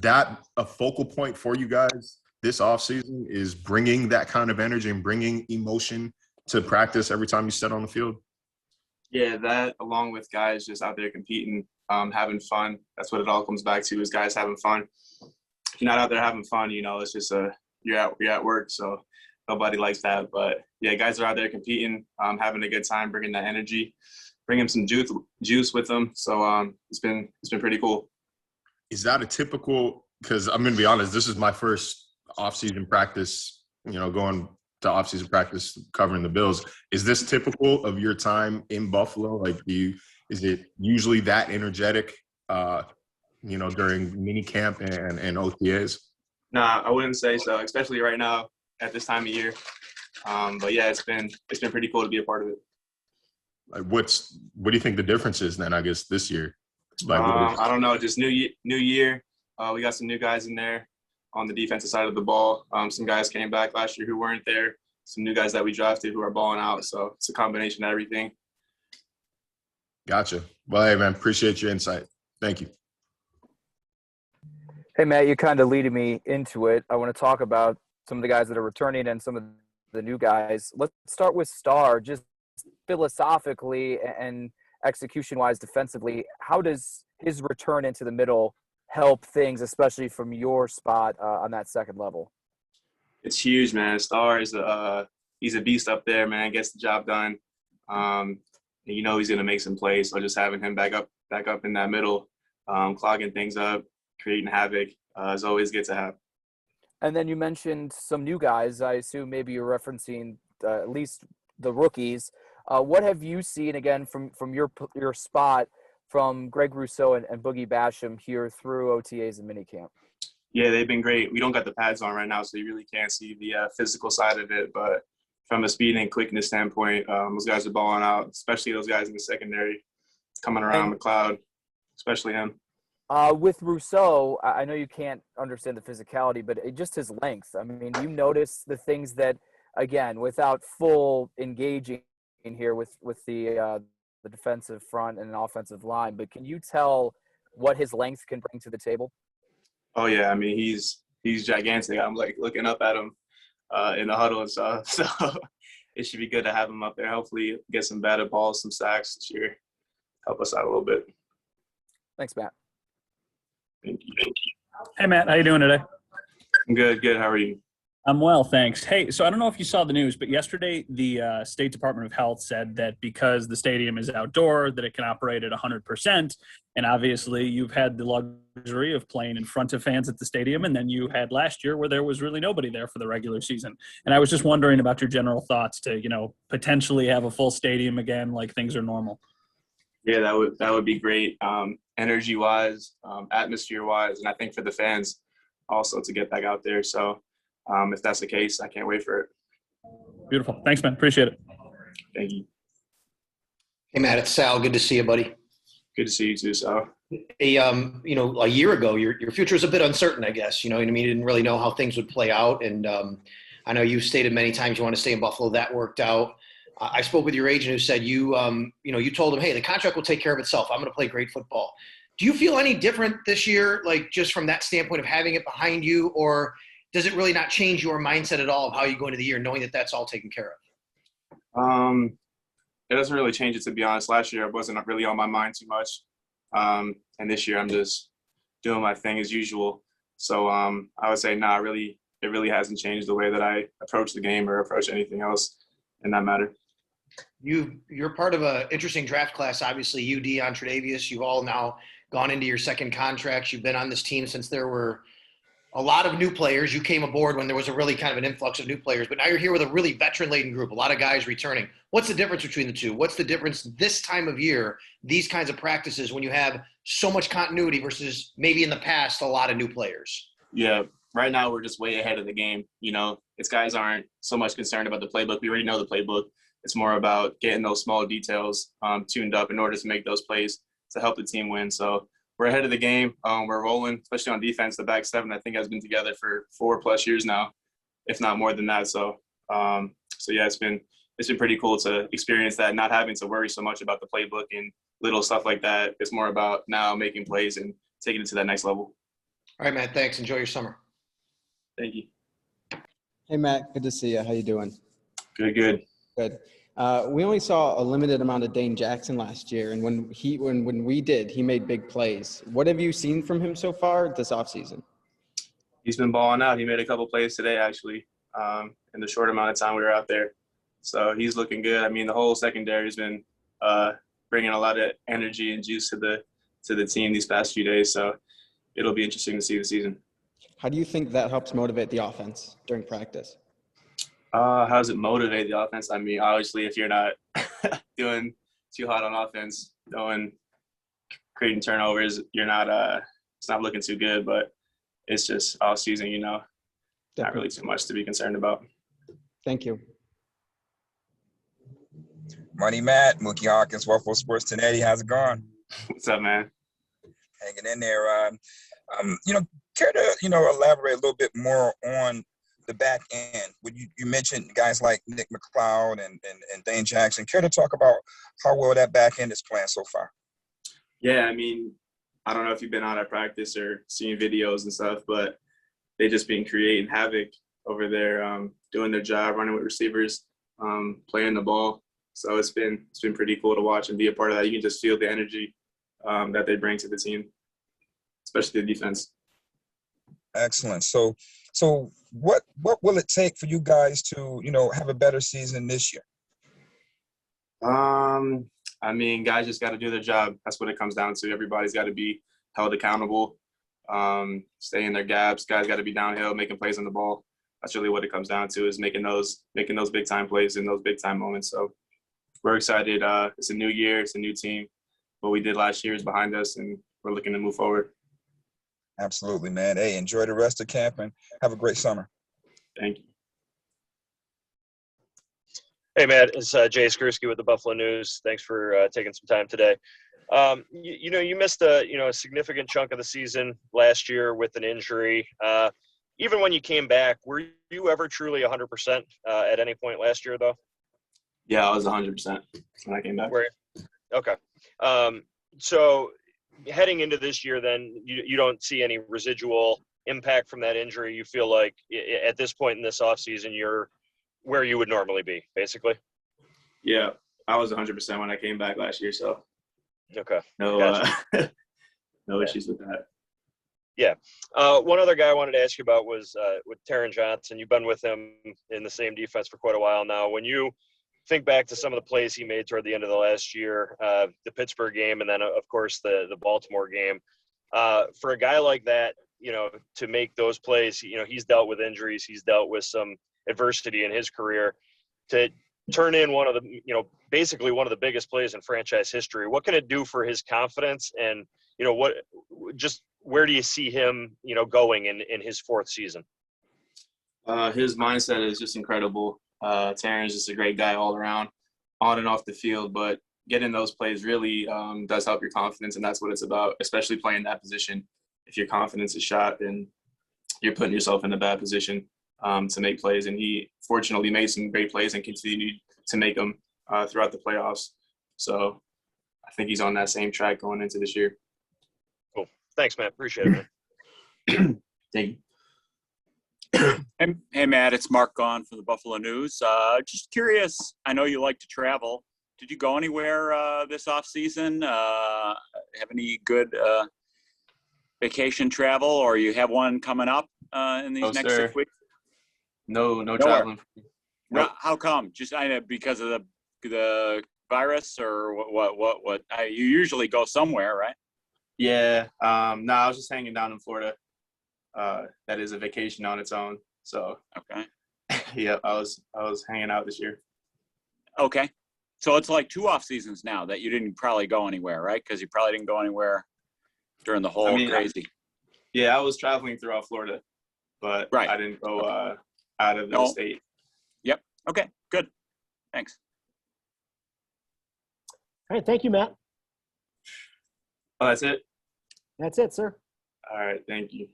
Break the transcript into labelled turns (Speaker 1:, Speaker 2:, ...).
Speaker 1: that a focal point for you guys this offseason is bringing that kind of energy and bringing emotion to practice every time you step on the field?
Speaker 2: Yeah, that along with guys just out there competing, having fun. That's what it all comes back to is guys having fun. If you're not out there having fun, it's just you're at work, so nobody likes that. But yeah, guys are out there competing, having a good time, bringing that energy, bringing some juice with them. So it's been pretty cool.
Speaker 1: Is that a typical? Because I'm going to be honest, this is my first off-season practice. Going to off-season practice covering the Bills. Is this typical of your time in Buffalo? Like, is it usually that energetic? During minicamp and OTAs?
Speaker 2: Nah, I wouldn't say so, especially right now at this time of year. But yeah, it's been pretty cool to be a part of it.
Speaker 1: Like, what do you think the difference is then? I guess this year.
Speaker 2: I don't know. Just new year. We got some new guys in there on the defensive side of the ball. Some guys came back last year who weren't there. Some new guys that we drafted who are balling out. So it's a combination of everything.
Speaker 1: Gotcha. Well, hey, man, appreciate your insight. Thank you.
Speaker 3: Hey, Matt, you kind of leading me into it. I want to talk about some of the guys that are returning and some of the new guys. Let's start with Star. Just philosophically and execution-wise defensively, how does his return into the middle help things, especially from your spot on that second level?
Speaker 2: It's huge, man. Star is he's a beast up there, man. Gets the job done. He's going to make some plays. So just having him back up in that middle, clogging things up, creating havoc is always good to have.
Speaker 3: And then you mentioned some new guys. I assume maybe you're referencing at least the rookies. What have you seen, again, from your spot from Greg Rousseau and Boogie Basham here through OTAs and minicamp?
Speaker 2: Yeah, they've been great. We don't got the pads on right now, so you really can't see the physical side of it. But from a speed and quickness standpoint, those guys are balling out, especially those guys in the secondary coming around McLeod, especially him.
Speaker 3: With Rousseau, I know you can't understand the physicality, but just his length. I mean, you notice the things that, again, without full engaging in here with the defensive front and an offensive line, but can you tell what his length can bring to the table?
Speaker 2: Oh yeah, I mean he's gigantic. I'm like looking up at him in the huddle and stuff. So it should be good to have him up there. Hopefully get some batted balls, some sacks this year. Help us out a little bit.
Speaker 3: Thanks, Matt.
Speaker 2: Thank you.
Speaker 4: Hey, Matt. How you doing today?
Speaker 2: I'm good. How are you?
Speaker 4: I'm well, thanks. Hey, so I don't know if you saw the news, but yesterday the State Department of Health said that because the stadium is outdoor, that it can operate at 100%. And obviously you've had the luxury of playing in front of fans at the stadium, and then you had last year where there was really nobody there for the regular season. And I was just wondering about your general thoughts to, potentially have a full stadium again, like things are normal.
Speaker 2: Yeah, that would be great. Energy-wise, atmosphere-wise, and I think for the fans also to get back out there. So if that's the case, I can't wait for it.
Speaker 4: Beautiful. Thanks, man. Appreciate it.
Speaker 2: Thank you.
Speaker 5: Hey, Matt, it's Sal. Good to see you, buddy.
Speaker 2: Good to see you too, Sal.
Speaker 5: Hey, a year ago, your future was a bit uncertain, I guess. You know what I mean? You didn't really know how things would play out. And I know you've stated many times you want to stay in Buffalo. That worked out. I spoke with your agent who said you told him, hey, the contract will take care of itself. I'm going to play great football. Do you feel any different this year, like just from that standpoint of having it behind you, or does it really not change your mindset at all of how you go into the year, knowing that that's all taken care
Speaker 2: of? It doesn't really change it, to be honest. Last year, it wasn't really on my mind too much. And this year, I'm just doing my thing as usual. So I would say, it really hasn't changed the way that I approach the game or approach anything else in that matter.
Speaker 5: You're part of an interesting draft class, obviously. You, Deion, Tre'Davious, you've all now gone into your second contracts. You've been on this team since there were a lot of new players. You came aboard when there was a really kind of an influx of new players, but now you're here with a really veteran-laden group, a lot of guys returning. What's the difference between the two? What's the difference this time of year, these kinds of practices, when you have so much continuity versus maybe in the past a lot of new players?
Speaker 2: Yeah, right now we're just way ahead of the game. It's guys aren't so much concerned about the playbook. We already know the playbook. It's more about getting those small details tuned up in order to make those plays to help the team win. So we're ahead of the game. We're rolling, especially on defense. The back seven, I think, has been together for 4+ years now, if not more than that. So yeah, it's been pretty cool to experience that, not having to worry so much about the playbook and little stuff like that. It's more about now making plays and taking it to that next level.
Speaker 5: All right, Matt. Thanks. Enjoy your summer.
Speaker 2: Thank you.
Speaker 6: Hey, Matt. Good to see you. How you doing?
Speaker 2: Good.
Speaker 6: Good. We only saw a limited amount of Dane Jackson last year, and when we did, he made big plays. What have you seen from him so far this offseason?
Speaker 2: He's been balling out. He made a couple plays today, actually, in the short amount of time we were out there. So he's looking good. I mean, the whole secondary has been bringing a lot of energy and juice to the team these past few days. So it'll be interesting to see the season.
Speaker 6: How do you think that helps motivate the offense during practice?
Speaker 2: How does it motivate the offense? I mean, obviously, if you're not doing too hot on offense, creating turnovers, you're not. It's not looking too good. But it's just all season, not really too much to be concerned about.
Speaker 6: Thank you.
Speaker 7: Money Matt, Mookie Hawkins, Waffle Sports 1080. How's it going?
Speaker 2: What's up, man?
Speaker 7: Hanging in there. Care to elaborate a little bit more on the back end? You mentioned guys like Nick McLeod and Dane Jackson. Care to talk about how well that back end is playing so far?
Speaker 2: Yeah, I mean, I don't know if you've been out at practice or seen videos and stuff, but they just been creating havoc over there, doing their job, running with receivers, playing the ball. So it's been pretty cool to watch and be a part of that. You can just feel the energy that they bring to the team, especially the defense.
Speaker 7: Excellent. So what will it take for you guys to have a better season this year?
Speaker 2: I mean, guys just got to do their job. That's what it comes down to. Everybody's got to be held accountable, stay in their gaps. Guys got to be downhill, making plays on the ball. That's really what it comes down to, is making those big time plays in those big time moments. So we're excited. It's a new year. It's a new team. What we did last year is behind us, and we're looking to move forward.
Speaker 7: Absolutely, man. Hey, enjoy the rest of camp and have a great summer.
Speaker 2: Thank you.
Speaker 8: Hey, Matt, it's Jay Skursky with the Buffalo News. Thanks for taking some time today. You missed a significant chunk of the season last year with an injury. Even when you came back, were you ever truly 100% at any point last year, though?
Speaker 2: Yeah, I was 100% when I came back.
Speaker 8: Okay. So heading into this year, then you don't see any residual impact from that injury. You feel like at this point in this offseason, you're where you would normally be, basically?
Speaker 2: Yeah, I was 100% when I came back last year, so
Speaker 8: okay.
Speaker 2: No,
Speaker 8: Gotcha.
Speaker 2: no issues with that.
Speaker 8: Yeah. One other guy I wanted to ask you about was with Taron Johnson. You've been with him in the same defense for quite a while now. When you think back to some of the plays he made toward the end of the last year, the Pittsburgh game, and then, of course, the Baltimore game, for a guy like that, to make those plays, he's dealt with injuries. He's dealt with some adversity in his career. To turn in one of the, basically one of the biggest plays in franchise history, what can it do for his confidence? And, where do you see him, going in his fourth season?
Speaker 2: His mindset is just incredible. Taron's just a great guy all around, on and off the field, but getting those plays really does help your confidence, and that's what it's about, especially playing that position. If your confidence is shot, then you're putting yourself in a bad position to make plays, and he fortunately made some great plays and continued to make them throughout the playoffs. So I think he's on that same track going into this year.
Speaker 8: Cool. Thanks, Matt. Appreciate it, man.
Speaker 2: Thank you.
Speaker 9: Hey, Matt, it's Mark Gahn from the Buffalo News. Just curious, I know you like to travel. Did you go anywhere this offseason? Have any good vacation travel, or you have one coming up in these next 6 weeks?
Speaker 2: No traveling.
Speaker 9: Nope. How come? Just because of the virus, or what? You usually go somewhere, right?
Speaker 2: Yeah. No, I was just hanging down in Florida. That is a vacation on its own. So
Speaker 9: okay.
Speaker 2: Yeah, I was hanging out this year.
Speaker 9: Okay. So it's like 2 off seasons now that you didn't probably go anywhere, right? Because you probably didn't go anywhere during the whole crazy.
Speaker 2: Yeah, I was traveling throughout Florida, but
Speaker 9: right.
Speaker 2: I didn't go out of the state.
Speaker 9: Yep. Okay. Good. Thanks.
Speaker 10: All right. Thank you, Matt.
Speaker 2: Oh, that's it?
Speaker 10: That's it, sir.
Speaker 2: All right. Thank you.